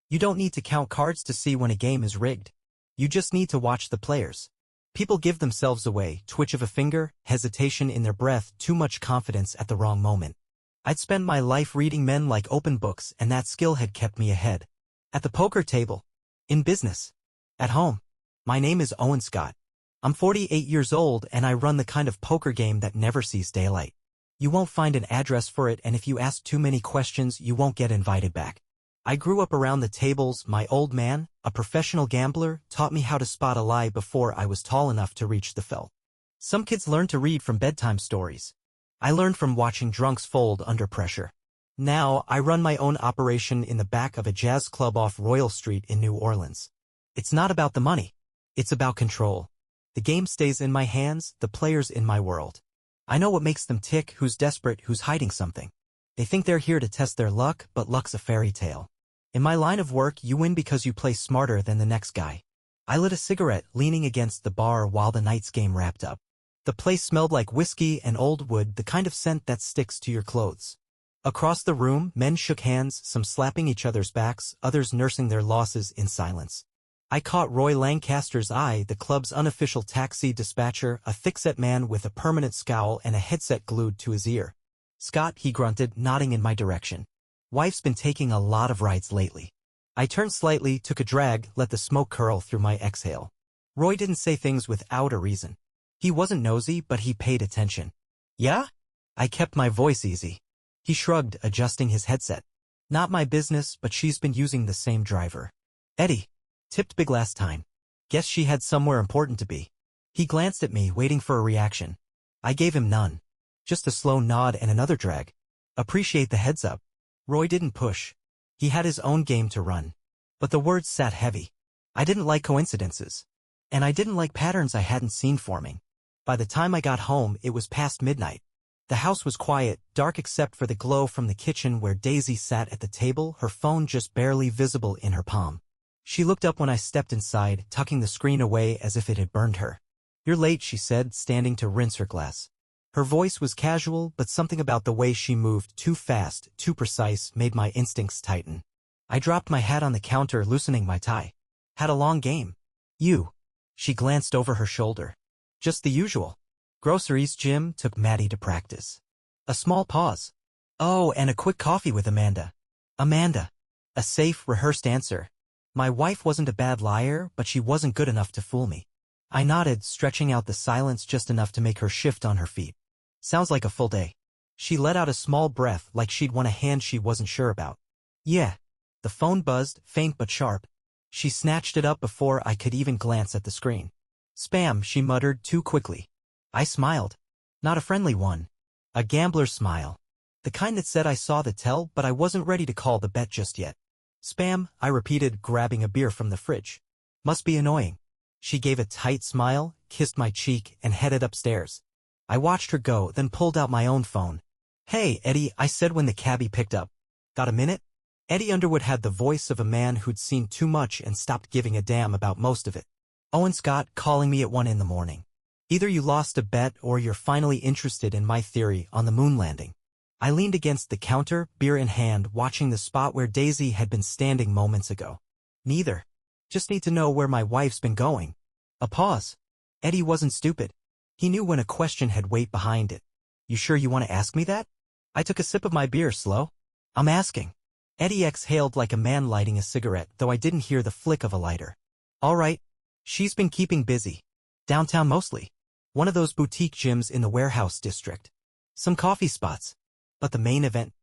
You don't need to count cards to see when a game is rigged. You just need to watch the players. People give themselves away, twitch of a finger, hesitation in their breath, too much confidence at the wrong moment. I'd spent my life reading men like open books, and that skill had kept me ahead. At the poker table. In business. At home. My name is Owen Scott. I'm 48 years old, and I run the kind of poker game that never sees daylight. You won't find an address for it, and if you ask too many questions, you won't get invited back. I grew up around the tables. My old man, a professional gambler, taught me how to spot a lie before I was tall enough to reach the felt. Some kids learn to read from bedtime stories. I learned from watching drunks fold under pressure. Now, I run my own operation in the back of a jazz club off Royal Street in New Orleans. It's not about the money. It's about control. The game stays in my hands, the players in my world. I know what makes them tick, who's desperate, who's hiding something. They think they're here to test their luck, but luck's a fairy tale. In my line of work, you win because you play smarter than the next guy. I lit a cigarette, leaning against the bar while the night's game wrapped up. The place smelled like whiskey and old wood, the kind of scent that sticks to your clothes. Across the room, men shook hands, some slapping each other's backs, others nursing their losses in silence. I caught Roy Lancaster's eye, the club's unofficial taxi dispatcher, a thick-set man with a permanent scowl and a headset glued to his ear. "Scott," he grunted, nodding in my direction. "Wife's been taking a lot of rides lately." I turned slightly, took a drag, let the smoke curl through my exhale. Roy didn't say things without a reason. He wasn't nosy, but he paid attention. "Yeah?" I kept my voice easy. He shrugged, adjusting his headset. "Not my business, but she's been using the same driver. Eddie. Tipped big last time. Guess she had somewhere important to be." He glanced at me, waiting for a reaction. I gave him none. Just a slow nod and another drag. "Appreciate the heads up." Roy didn't push. He had his own game to run. But the words sat heavy. I didn't like coincidences. And I didn't like patterns I hadn't seen forming. By the time I got home, it was past midnight. The house was quiet, dark except for the glow from the kitchen where Daisy sat at the table, her phone just barely visible in her palm. She looked up when I stepped inside, tucking the screen away as if it had burned her. "You're late," she said, standing to rinse her glass. Her voice was casual, but something about the way she moved, too fast, too precise, made my instincts tighten. I dropped my hat on the counter, loosening my tie. "Had a long game." "You." She glanced over her shoulder. "Just the usual. Groceries, gym, took Maddie to practice." A small pause. "Oh, and a quick coffee with Amanda." Amanda. A safe, rehearsed answer. My wife wasn't a bad liar, but she wasn't good enough to fool me. I nodded, stretching out the silence just enough to make her shift on her feet. "Sounds like a full day." She let out a small breath, like she'd won a hand she wasn't sure about. "Yeah." The phone buzzed, faint but sharp. She snatched it up before I could even glance at the screen. "Spam," she muttered too quickly. I smiled. Not a friendly one. A gambler's smile. The kind that said I saw the tell, but I wasn't ready to call the bet just yet. "Spam," I repeated, grabbing a beer from the fridge. "Must be annoying." She gave a tight smile, kissed my cheek, and headed upstairs. I watched her go, then pulled out my own phone. "Hey, Eddie," I said when the cabbie picked up. "Got a minute?" Eddie Underwood had the voice of a man who'd seen too much and stopped giving a damn about most of it. "Owen Scott calling me at 1 in the morning. Either you lost a bet or you're finally interested in my theory on the moon landing." I leaned against the counter, beer in hand, watching the spot where Daisy had been standing moments ago. "Neither. Just need to know where my wife's been going." A pause. Eddie wasn't stupid. He knew when a question had weight behind it. "You sure you want to ask me that?" I took a sip of my beer, slow. "I'm asking." Eddie exhaled like a man lighting a cigarette, though I didn't hear the flick of a lighter. "All right. She's been keeping busy. Downtown mostly. One of those boutique gyms in the warehouse district. Some coffee spots. But the main event."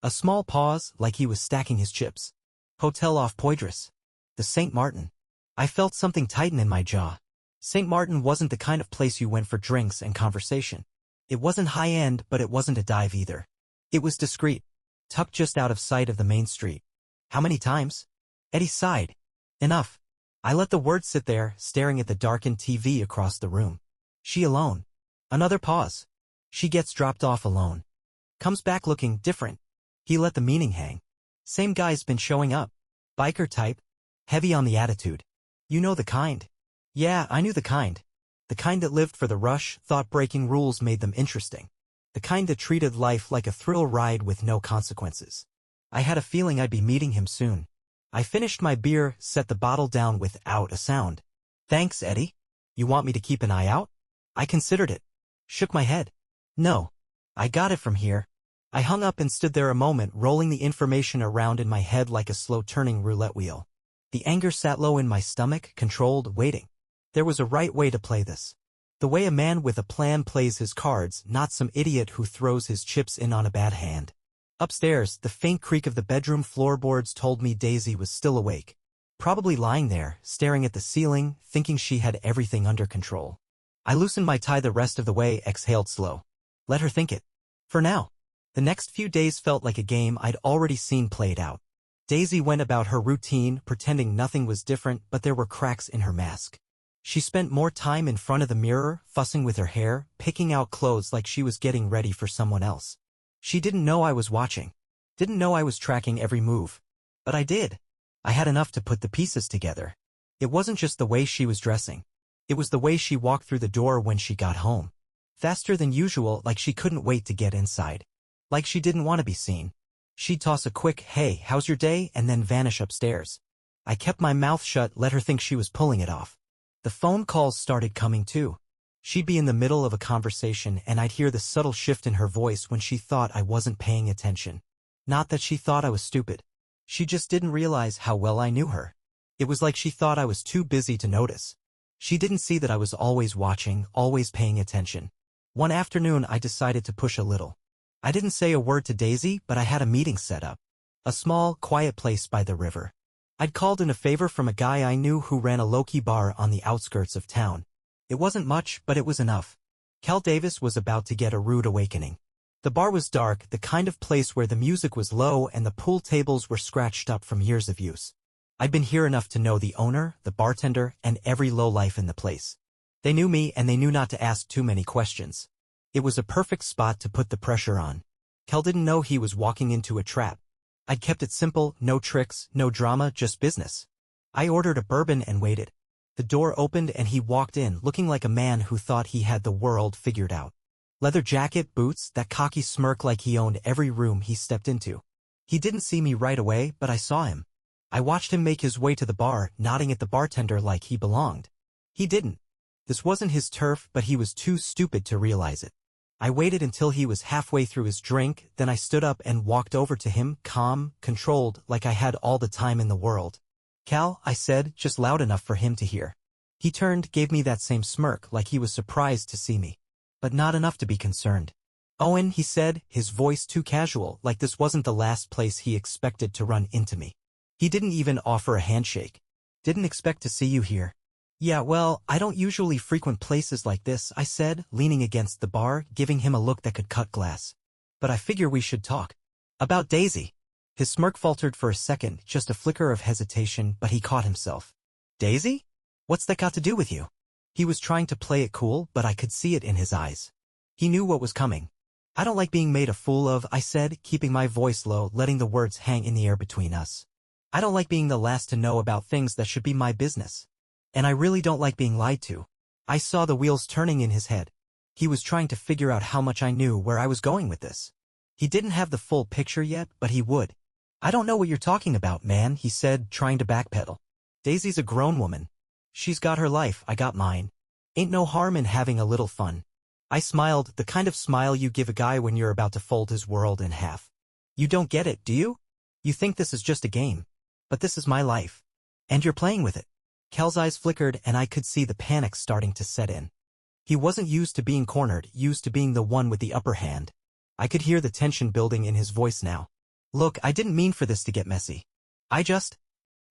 A small pause, like he was stacking his chips. "Hotel off Poydras. The St. Martin." I felt something tighten in my jaw. St. Martin wasn't the kind of place you went for drinks and conversation. It wasn't high-end, but it wasn't a dive either. It was discreet, tucked just out of sight of the main street. "How many times?" Eddie sighed. "Enough." I let the words sit there, staring at the darkened TV across the room. "She alone." Another pause. "She gets dropped off alone. Comes back looking different." He let the meaning hang. "Same guy's been showing up. Biker type. Heavy on the attitude. You know the kind." Yeah, I knew the kind. The kind that lived for the rush, thought breaking rules made them interesting. The kind that treated life like a thrill ride with no consequences. I had a feeling I'd be meeting him soon. I finished my beer, set the bottle down without a sound. Thanks, Eddie. You want me to keep an eye out? I considered it. Shook my head. No. I got it from here. I hung up and stood there a moment, rolling the information around in my head like a slow-turning roulette wheel. The anger sat low in my stomach, controlled, waiting. There was a right way to play this. The way a man with a plan plays his cards, not some idiot who throws his chips in on a bad hand. Upstairs, the faint creak of the bedroom floorboards told me Daisy was still awake. Probably lying there, staring at the ceiling, thinking she had everything under control. I loosened my tie the rest of the way, exhaled slow. Let her think it. For now. The next few days felt like a game I'd already seen played out. Daisy went about her routine, pretending nothing was different, but there were cracks in her mask. She spent more time in front of the mirror, fussing with her hair, picking out clothes like she was getting ready for someone else. She didn't know I was watching. Didn't know I was tracking every move. But I did. I had enough to put the pieces together. It wasn't just the way she was dressing. It was the way she walked through the door when she got home. Faster than usual, like she couldn't wait to get inside. Like she didn't want to be seen. She'd toss a quick, "Hey, how's your day?" and then vanish upstairs. I kept my mouth shut, let her think she was pulling it off. The phone calls started coming too. She'd be in the middle of a conversation and I'd hear the subtle shift in her voice when she thought I wasn't paying attention. Not that she thought I was stupid. She just didn't realize how well I knew her. It was like she thought I was too busy to notice. She didn't see that I was always watching, always paying attention. One afternoon I decided to push a little. I didn't say a word to Daisy, but I had a meeting set up. A small, quiet place by the river. I'd called in a favor from a guy I knew who ran a low-key bar on the outskirts of town. It wasn't much, but it was enough. Cal Davis was about to get a rude awakening. The bar was dark, the kind of place where the music was low and the pool tables were scratched up from years of use. I'd been here enough to know the owner, the bartender, and every lowlife in the place. They knew me and they knew not to ask too many questions. It was a perfect spot to put the pressure on. Cal didn't know he was walking into a trap. I'd kept it simple, no tricks, no drama, just business. I ordered a bourbon and waited. The door opened and he walked in, looking like a man who thought he had the world figured out. Leather jacket, boots, that cocky smirk like he owned every room he stepped into. He didn't see me right away, but I saw him. I watched him make his way to the bar, nodding at the bartender like he belonged. He didn't. This wasn't his turf, but he was too stupid to realize it. I waited until he was halfway through his drink, then I stood up and walked over to him, calm, controlled, like I had all the time in the world. "Cal," I said, just loud enough for him to hear. He turned, gave me that same smirk, like he was surprised to see me. But not enough to be concerned. "Owen," he said, his voice too casual, like this wasn't the last place he expected to run into me. He didn't even offer a handshake. "Didn't expect to see you here." "Yeah, well, I don't usually frequent places like this," I said, leaning against the bar, giving him a look that could cut glass. "But I figure we should talk. About Daisy." His smirk faltered for a second, just a flicker of hesitation, but he caught himself. "Daisy? What's that got to do with you?" He was trying to play it cool, but I could see it in his eyes. He knew what was coming. "I don't like being made a fool of," I said, keeping my voice low, letting the words hang in the air between us. "I don't like being the last to know about things that should be my business. And I really don't like being lied to." I saw the wheels turning in his head. He was trying to figure out how much I knew, where I was going with this. He didn't have the full picture yet, but he would. "I don't know what you're talking about, man," he said, trying to backpedal. "Daisy's a grown woman. She's got her life, I got mine. Ain't no harm in having a little fun." I smiled, the kind of smile you give a guy when you're about to fold his world in half. "You don't get it, do you? You think this is just a game. But this is my life. And you're playing with it." Cal's eyes flickered and I could see the panic starting to set in. He wasn't used to being cornered, used to being the one with the upper hand. I could hear the tension building in his voice now. "Look, I didn't mean for this to get messy. I just—"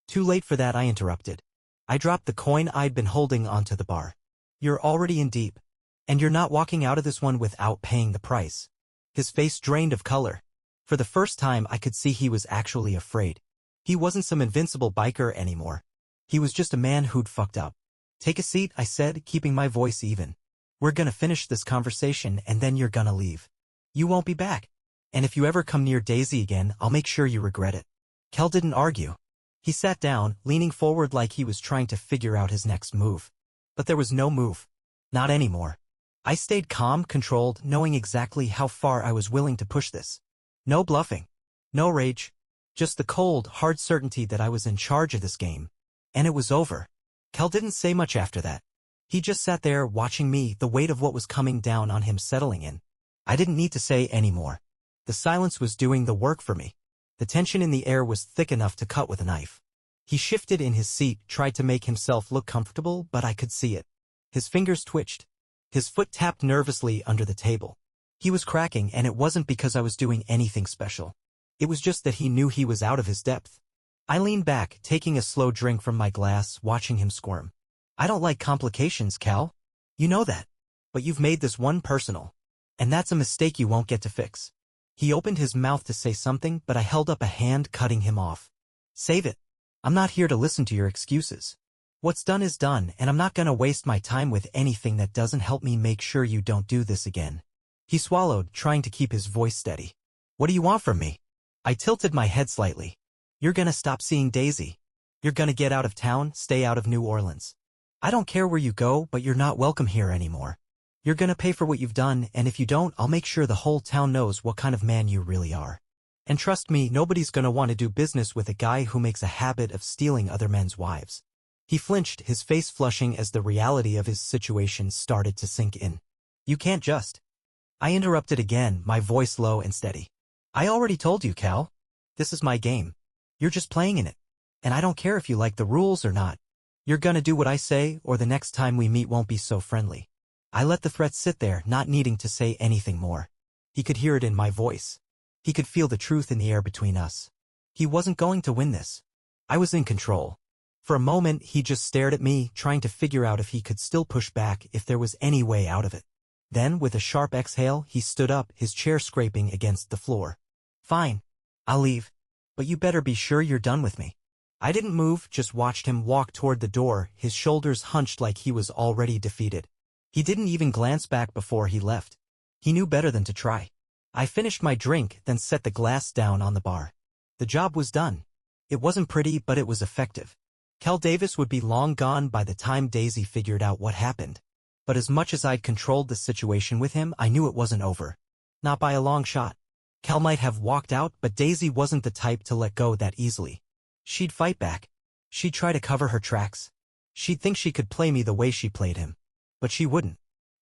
Too late for that, I interrupted. I dropped the coin I'd been holding onto the bar. "You're already in deep. And you're not walking out of this one without paying the price." His face drained of color. For the first time I could see he was actually afraid. He wasn't some invincible biker anymore. He was just a man who'd fucked up. "Take a seat," I said, keeping my voice even. "We're gonna finish this conversation and then you're gonna leave. You won't be back. And if you ever come near Daisy again, I'll make sure you regret it." Cal didn't argue. He sat down, leaning forward like he was trying to figure out his next move. But there was no move. Not anymore. I stayed calm, controlled, knowing exactly how far I was willing to push this. No bluffing. No rage. Just the cold, hard certainty that I was in charge of this game. And it was over. Cal didn't say much after that. He just sat there watching me, the weight of what was coming down on him settling in. I didn't need to say any more. The silence was doing the work for me. The tension in the air was thick enough to cut with a knife. He shifted in his seat, tried to make himself look comfortable, but I could see it. His fingers twitched. His foot tapped nervously under the table. He was cracking, and it wasn't because I was doing anything special. It was just that he knew he was out of his depth. I leaned back, taking a slow drink from my glass, watching him squirm. I don't like complications, Cal. You know that. But you've made this one personal. And that's a mistake you won't get to fix. He opened his mouth to say something, but I held up a hand, cutting him off. Save it. I'm not here to listen to your excuses. What's done is done, and I'm not gonna waste my time with anything that doesn't help me make sure you don't do this again. He swallowed, trying to keep his voice steady. What do you want from me? I tilted my head slightly. You're gonna stop seeing Daisy. You're gonna get out of town, stay out of New Orleans. I don't care where you go, but you're not welcome here anymore. You're gonna pay for what you've done, and if you don't, I'll make sure the whole town knows what kind of man you really are. And trust me, nobody's gonna want to do business with a guy who makes a habit of stealing other men's wives. He flinched, his face flushing as the reality of his situation started to sink in. You can't just. I interrupted again, my voice low and steady. I already told you, Cal. This is my game. You're just playing in it. And I don't care if you like the rules or not. You're gonna do what I say, or the next time we meet won't be so friendly. I let the threat sit there, not needing to say anything more. He could hear it in my voice. He could feel the truth in the air between us. He wasn't going to win this. I was in control. For a moment, he just stared at me, trying to figure out if he could still push back, if there was any way out of it. Then, with a sharp exhale, he stood up, his chair scraping against the floor. Fine. I'll leave. But you better be sure you're done with me. I didn't move, just watched him walk toward the door, his shoulders hunched like he was already defeated. He didn't even glance back before he left. He knew better than to try. I finished my drink, then set the glass down on the bar. The job was done. It wasn't pretty, but it was effective. Cal Davis would be long gone by the time Daisy figured out what happened. But as much as I'd controlled the situation with him, I knew it wasn't over. Not by a long shot. Cal might have walked out, but Daisy wasn't the type to let go that easily. She'd fight back. She'd try to cover her tracks. She'd think she could play me the way she played him. But she wouldn't.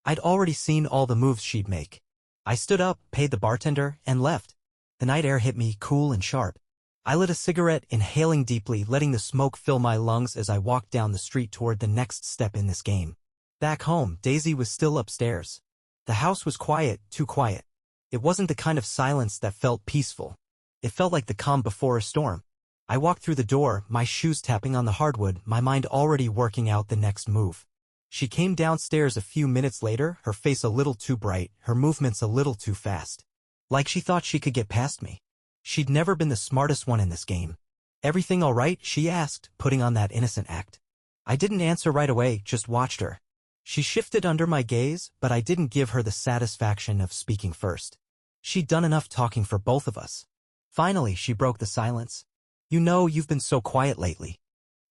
I'd already seen all the moves she'd make. I stood up, paid the bartender, and left. The night air hit me, cool and sharp. I lit a cigarette, inhaling deeply, letting the smoke fill my lungs as I walked down the street toward the next step in this game. Back home, Daisy was still upstairs. The house was quiet, too quiet. It wasn't the kind of silence that felt peaceful. It felt like the calm before a storm. I walked through the door, my shoes tapping on the hardwood, my mind already working out the next move. She came downstairs a few minutes later, her face a little too bright, her movements a little too fast. Like she thought she could get past me. She'd never been the smartest one in this game. Everything all right? She asked, putting on that innocent act. I didn't answer right away, just watched her. She shifted under my gaze, but I didn't give her the satisfaction of speaking first. She'd done enough talking for both of us. Finally, she broke the silence. You know, you've been so quiet lately.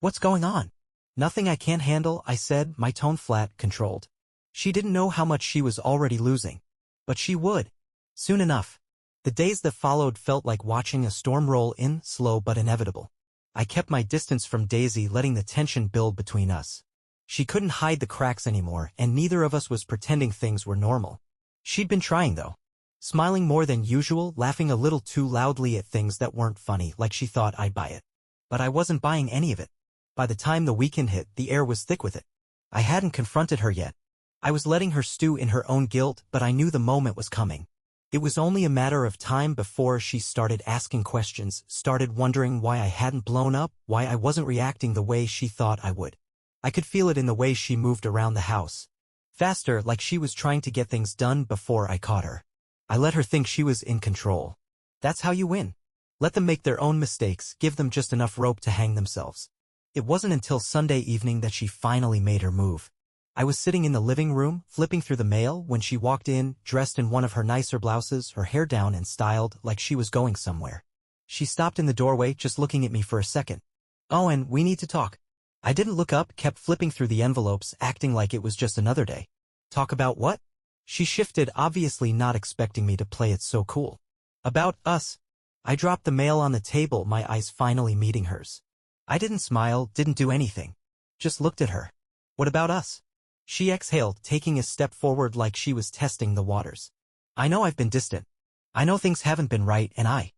What's going on? Nothing I can't handle, I said, my tone flat, controlled. She didn't know how much she was already losing. But she would. Soon enough. The days that followed felt like watching a storm roll in, slow but inevitable. I kept my distance from Daisy, letting the tension build between us. She couldn't hide the cracks anymore, and neither of us was pretending things were normal. She'd been trying, though. Smiling more than usual, laughing a little too loudly at things that weren't funny, like she thought I'd buy it. But I wasn't buying any of it. By the time the weekend hit, the air was thick with it. I hadn't confronted her yet. I was letting her stew in her own guilt, but I knew the moment was coming. It was only a matter of time before she started asking questions, started wondering why I hadn't blown up, why I wasn't reacting the way she thought I would. I could feel it in the way she moved around the house. Faster, like she was trying to get things done before I caught her. I let her think she was in control. That's how you win. Let them make their own mistakes, give them just enough rope to hang themselves. It wasn't until Sunday evening that she finally made her move. I was sitting in the living room, flipping through the mail, when she walked in, dressed in one of her nicer blouses, her hair down and styled like she was going somewhere. She stopped in the doorway, just looking at me for a second. Oh, and we need to talk. I didn't look up, kept flipping through the envelopes, acting like it was just another day. Talk about what? She shifted, obviously not expecting me to play it so cool. About us. I dropped the mail on the table, my eyes finally meeting hers. I didn't smile, didn't do anything. Just looked at her. What about us? She exhaled, taking a step forward like she was testing the waters. I know I've been distant. I know things haven't been right, and I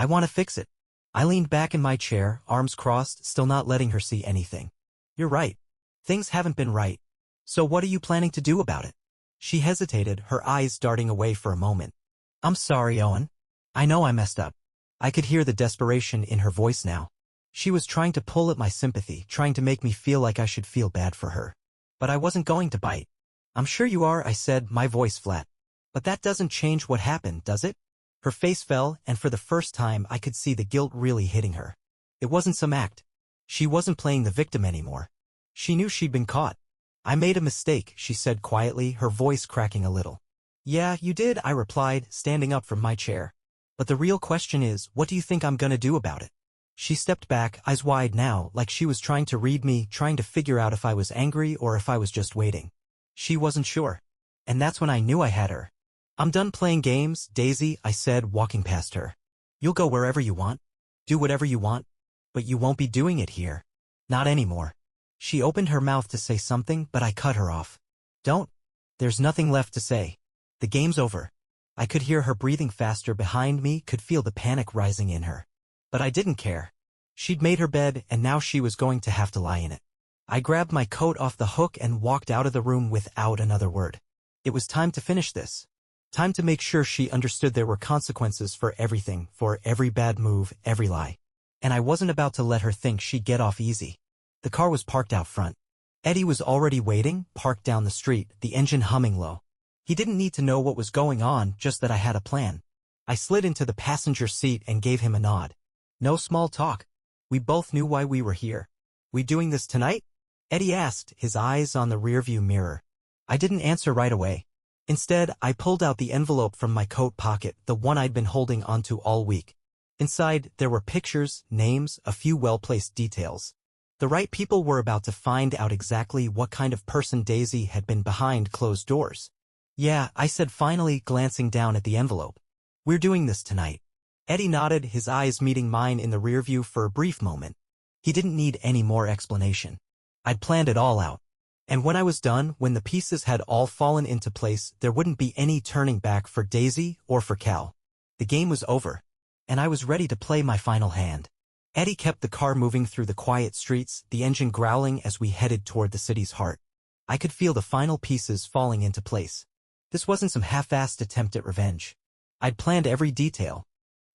want to fix it. I leaned back in my chair, arms crossed, still not letting her see anything. You're right. Things haven't been right. So what are you planning to do about it? She hesitated, her eyes darting away for a moment. I'm sorry, Owen. I know I messed up. I could hear the desperation in her voice now. She was trying to pull at my sympathy, trying to make me feel like I should feel bad for her. But I wasn't going to bite. I'm sure you are, I said, my voice flat. But that doesn't change what happened, does it? Her face fell, and for the first time I could see the guilt really hitting her. It wasn't some act. She wasn't playing the victim anymore. She knew she'd been caught. I made a mistake, she said quietly, her voice cracking a little. Yeah, you did, I replied, standing up from my chair. But the real question is, what do you think I'm gonna do about it? She stepped back, eyes wide now, like she was trying to read me, trying to figure out if I was angry or if I was just waiting. She wasn't sure. And that's when I knew I had her. I'm done playing games, Daisy, I said, walking past her. You'll go wherever you want. Do whatever you want. But you won't be doing it here. Not anymore. She opened her mouth to say something, but I cut her off. Don't. There's nothing left to say. The game's over. I could hear her breathing faster behind me, could feel the panic rising in her. But I didn't care. She'd made her bed, and now she was going to have to lie in it. I grabbed my coat off the hook and walked out of the room without another word. It was time to finish this. Time to make sure she understood there were consequences for everything, for every bad move, every lie. And I wasn't about to let her think she'd get off easy. The car was parked out front. Eddie was already waiting, parked down the street, the engine humming low. He didn't need to know what was going on, just that I had a plan. I slid into the passenger seat and gave him a nod. No small talk. We both knew why we were here. We doing this tonight? Eddie asked, his eyes on the rearview mirror. I didn't answer right away. Instead, I pulled out the envelope from my coat pocket, the one I'd been holding onto all week. Inside, there were pictures, names, a few well-placed details. The right people were about to find out exactly what kind of person Daisy had been behind closed doors. Yeah, I said finally, glancing down at the envelope. We're doing this tonight. Eddie nodded, his eyes meeting mine in the rearview for a brief moment. He didn't need any more explanation. I'd planned it all out. And when I was done, when the pieces had all fallen into place, there wouldn't be any turning back for Daisy or for Cal. The game was over. And I was ready to play my final hand. Eddie kept the car moving through the quiet streets, the engine growling as we headed toward the city's heart. I could feel the final pieces falling into place. This wasn't some half-assed attempt at revenge. I'd planned every detail.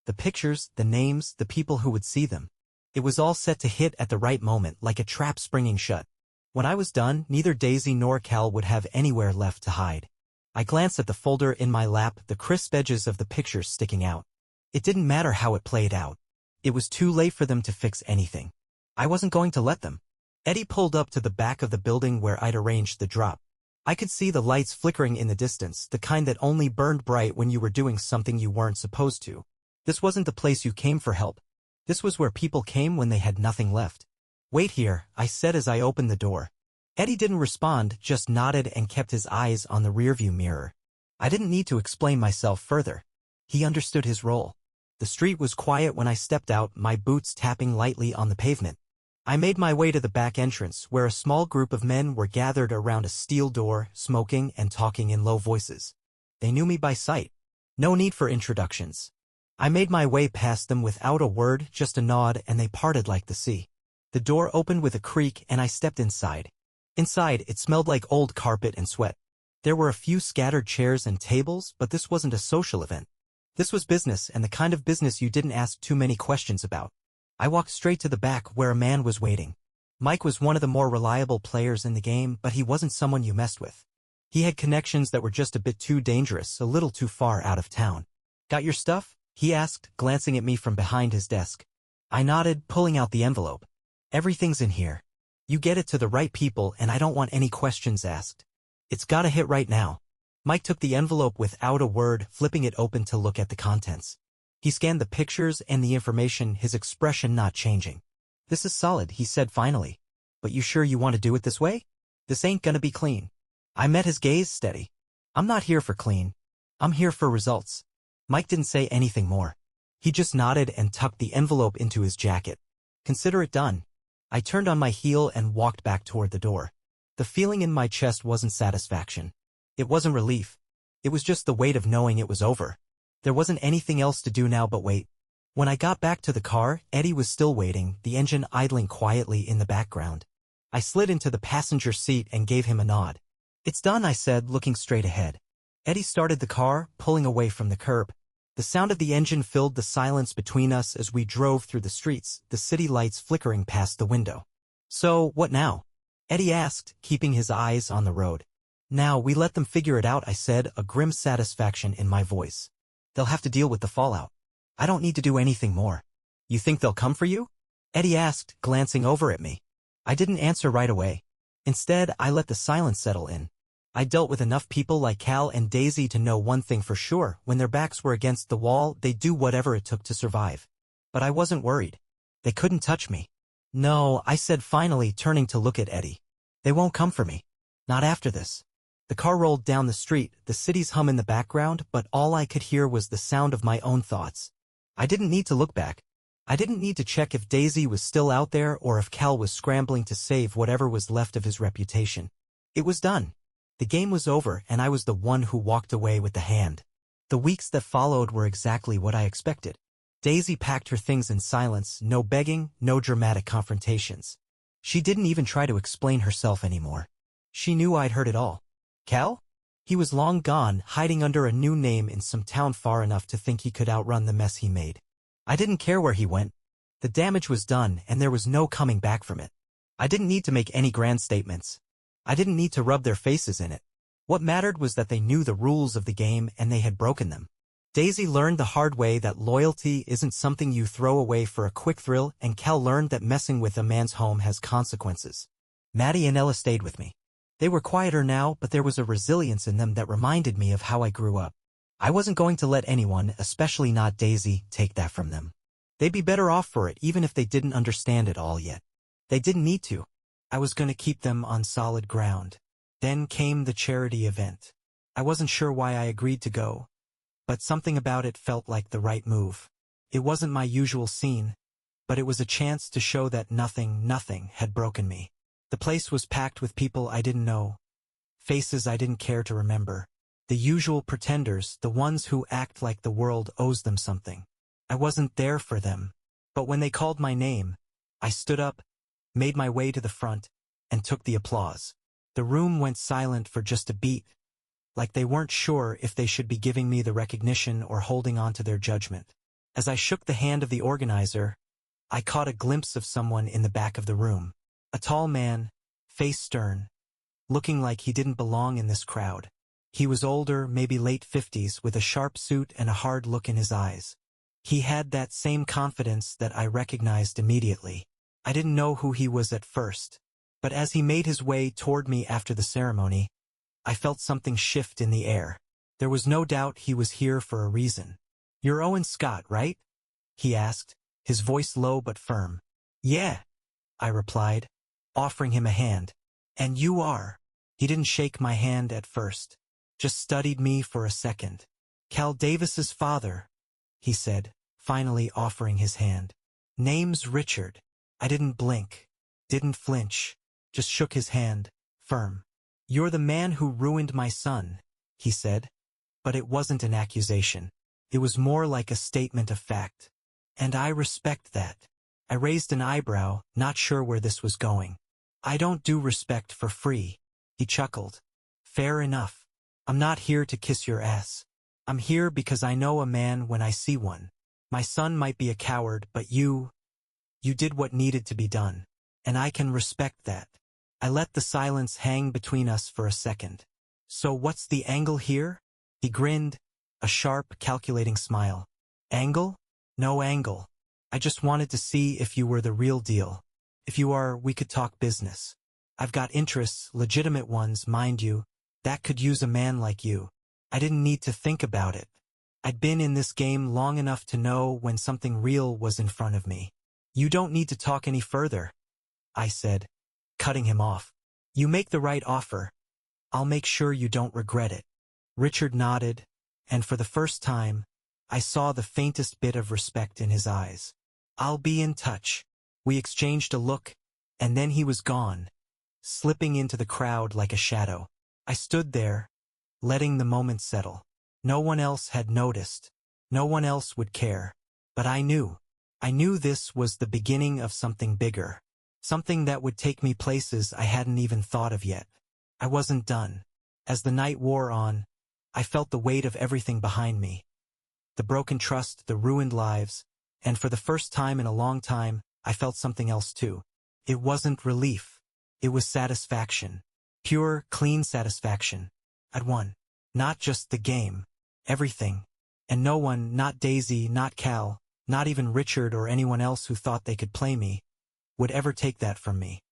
The pictures, the names, the people who would see them. It was all set to hit at the right moment, like a trap springing shut. When I was done, neither Daisy nor Cal would have anywhere left to hide. I glanced at the folder in my lap, the crisp edges of the pictures sticking out. It didn't matter how it played out. It was too late for them to fix anything. I wasn't going to let them. Eddie pulled up to the back of the building where I'd arranged the drop. I could see the lights flickering in the distance, the kind that only burned bright when you were doing something you weren't supposed to. This wasn't the place you came for help. This was where people came when they had nothing left. Wait here, I said as I opened the door. Eddie didn't respond, just nodded and kept his eyes on the rearview mirror. I didn't need to explain myself further. He understood his role. The street was quiet when I stepped out, my boots tapping lightly on the pavement. I made my way to the back entrance, where a small group of men were gathered around a steel door, smoking and talking in low voices. They knew me by sight. No need for introductions. I made my way past them without a word, just a nod, and they parted like the sea. The door opened with a creak, and I stepped inside. Inside, it smelled like old carpet and sweat. There were a few scattered chairs and tables, but this wasn't a social event. This was business, and the kind of business you didn't ask too many questions about. I walked straight to the back, where a man was waiting. Mike was one of the more reliable players in the game, but he wasn't someone you messed with. He had connections that were just a bit too dangerous, a little too far out of town. Got your stuff? He asked, glancing at me from behind his desk. I nodded, pulling out the envelope. Everything's in here. You get it to the right people, and I don't want any questions asked. It's gotta hit right now. Mike took the envelope without a word, flipping it open to look at the contents. He scanned the pictures and the information, his expression not changing. This is solid, he said finally. But you sure you want to do it this way? This ain't gonna be clean. I met his gaze steady. I'm not here for clean. I'm here for results. Mike didn't say anything more. He just nodded and tucked the envelope into his jacket. Consider it done. I turned on my heel and walked back toward the door. The feeling in my chest wasn't satisfaction. It wasn't relief. It was just the weight of knowing it was over. There wasn't anything else to do now but wait. When I got back to the car, Eddie was still waiting, the engine idling quietly in the background. I slid into the passenger seat and gave him a nod. It's done, I said, looking straight ahead. Eddie started the car, pulling away from the curb. The sound of the engine filled the silence between us as we drove through the streets, the city lights flickering past the window. So, what now? Eddie asked, keeping his eyes on the road. Now we let them figure it out, I said, a grim satisfaction in my voice. They'll have to deal with the fallout. I don't need to do anything more. You think they'll come for you? Eddie asked, glancing over at me. I didn't answer right away. Instead, I let the silence settle in. I dealt with enough people like Cal and Daisy to know one thing for sure: when their backs were against the wall, they'd do whatever it took to survive. But I wasn't worried. They couldn't touch me. No, I said finally, turning to look at Eddie. They won't come for me. Not after this. The car rolled down the street, the city's hum in the background, but all I could hear was the sound of my own thoughts. I didn't need to look back. I didn't need to check if Daisy was still out there or if Cal was scrambling to save whatever was left of his reputation. It was done. The game was over, and I was the one who walked away with the hand. The weeks that followed were exactly what I expected. Daisy packed her things in silence, no begging, no dramatic confrontations. She didn't even try to explain herself anymore. She knew I'd heard it all. Cal? He was long gone, hiding under a new name in some town far enough to think he could outrun the mess he made. I didn't care where he went. The damage was done, and there was no coming back from it. I didn't need to make any grand statements. I didn't need to rub their faces in it. What mattered was that they knew the rules of the game and they had broken them. Daisy learned the hard way that loyalty isn't something you throw away for a quick thrill, and Cal learned that messing with a man's home has consequences. Maddie and Ella stayed with me. They were quieter now, but there was a resilience in them that reminded me of how I grew up. I wasn't going to let anyone, especially not Daisy, take that from them. They'd be better off for it even if they didn't understand it all yet. They didn't need to. I was going to keep them on solid ground. Then came the charity event. I wasn't sure why I agreed to go, but something about it felt like the right move. It wasn't my usual scene, but it was a chance to show that nothing had broken me. The place was packed with people I didn't know, faces I didn't care to remember. The usual pretenders, the ones who act like the world owes them something. I wasn't there for them, but when they called my name, I stood up, made my way to the front, and took the applause. The room went silent for just a beat, like they weren't sure if they should be giving me the recognition or holding on to their judgment. As I shook the hand of the organizer, I caught a glimpse of someone in the back of the room. A tall man, face stern, looking like he didn't belong in this crowd. He was older, maybe late 50s, with a sharp suit and a hard look in his eyes. He had that same confidence that I recognized immediately. I didn't know who he was at first, but as he made his way toward me after the ceremony, I felt something shift in the air. There was no doubt he was here for a reason. "You're Owen Scott, right?" he asked, his voice low but firm. "Yeah," I replied, offering him a hand. "And you are?" He didn't shake my hand at first, just studied me for a second. "Cal Davis's father," he said, finally offering his hand. "Name's Richard." I didn't blink, didn't flinch, just shook his hand, firm. "You're the man who ruined my son," he said. But it wasn't an accusation. It was more like a statement of fact. And I respect that. I raised an eyebrow, not sure where this was going. "I don't do respect for free," he chuckled. "Fair enough. I'm not here to kiss your ass. I'm here because I know a man when I see one. My son might be a coward, but you did what needed to be done. And I can respect that." I let the silence hang between us for a second. "So what's the angle here?" He grinned, a sharp, calculating smile. "Angle? No angle. I just wanted to see if you were the real deal. If you are, we could talk business. I've got interests, legitimate ones, mind you, that could use a man like you." I didn't need to think about it. I'd been in this game long enough to know when something real was in front of me. "You don't need to talk any further," I said, cutting him off. "You make the right offer. I'll make sure you don't regret it." Richard nodded, and for the first time, I saw the faintest bit of respect in his eyes. "I'll be in touch." We exchanged a look, and then he was gone, slipping into the crowd like a shadow. I stood there, letting the moment settle. No one else had noticed. No one else would care. But I knew. I knew this was the beginning of something bigger. Something that would take me places I hadn't even thought of yet. I wasn't done. As the night wore on, I felt the weight of everything behind me. The broken trust, the ruined lives, and for the first time in a long time, I felt something else too. It wasn't relief. It was satisfaction. Pure, clean satisfaction. I'd won. Not just the game. Everything. And no one, not Daisy, not Cal, not even Richard or anyone else who thought they could play me, would ever take that from me.